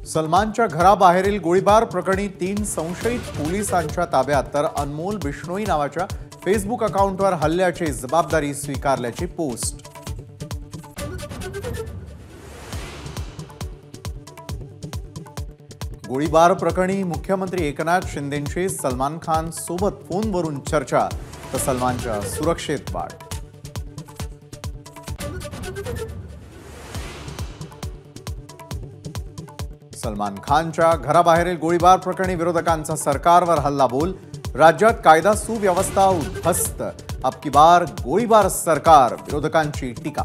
सलमानच्या घराबाहेरील गोळीबार प्रकरणी 3 संशयित पोलिसांच्या ताब्यात, तर अनमोल बिश्नोई नावाच्या फेसबुक अकाउंटवर हल्ल्याची जबाबदारी स्वीकारल्याची पोस्ट। गोळीबार प्रकरणी मुख्यमंत्री एकनाथ शिंदेंची सलमान खान सोबत फोनवरून चर्चा, तर सलमानच्या सुरक्षेत वाढ। सलमान खानच्या घराबाहेरील गोळीबार प्रकरणी विरोधकांचा सरकारवर हल्लाबोल, राज्यात कायदा सुव्यवस्था उद्ध्वस्त, अब की बार गोळीबार सरकार, विरोधकांची टीका।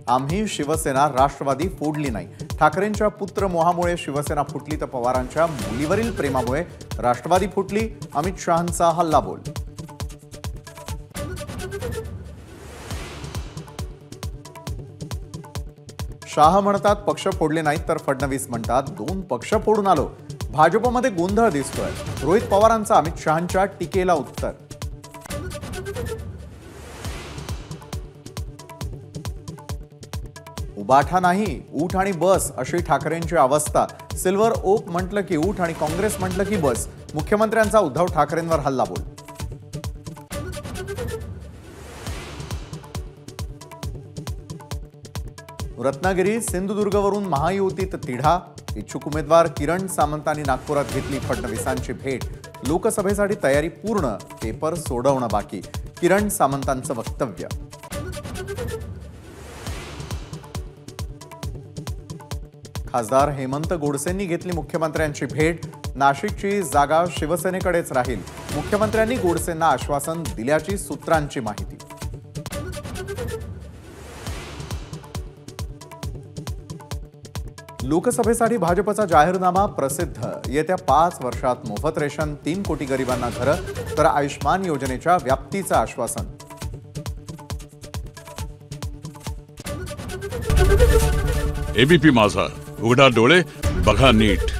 आम्ही शिवसेना राष्ट्रवादी फोडली नाही, ठाकरेंच्या पुत्र मोहामुळे शिवसेना फुटली, तर पवारांच्या मुलीवरील प्रेमामुळे राष्ट्रवादी फुटली, अमित शहांचा हल्लाबोल। शाह म्हणतात पक्ष फोडले नाहीत, तर फडणवीस म्हणतात 2 पक्ष फोडून आलो, भाजपमध्ये गोंधळ दिसतोय, रोहित पवारांचा अमित शहांच्या टीकेला उत्तर। उबाठा नाही, ऊठ आणि बस अशी ठाकरेंची अवस्था, सिल्वर ओक म्हटलं की ऊठ आणि काँग्रेस म्हटलं की बस, मुख्यमंत्र्यांचा उद्धव ठाकरेंवर हल्लाबोल। रत्नागिरी सिंधुदुर्गवरून महायुतीत तिढा, इच्छुक उमेदवार किरण सामंतांनी नागपुरात घेतली फडणवीसांची भेट, लोकसभेसाठी तयारी पूर्ण, पेपर सोडवणं बाकी, किरण सामंतांचं वक्तव्य। खासदार हेमंत गोडसेंनी घेतली मुख्यमंत्र्यांची भेट, नाशिकची जागा शिवसेनेकडेच राहील, मुख्यमंत्र्यांनी गोडसेंना आश्वासन दिल्याची सूत्रांची माहिती। लोकसभेसाठी भाजपचा जाहीरनामा प्रसिद्ध, येत्या 5 वर्षात मोफत रेशन, 3 कोटी गरिबांना घरं, तर आयुष्मान योजनेच्या व्याप्तीचं आश्वासन। एबीपी माझा, उघडा डोळे बघा नीट।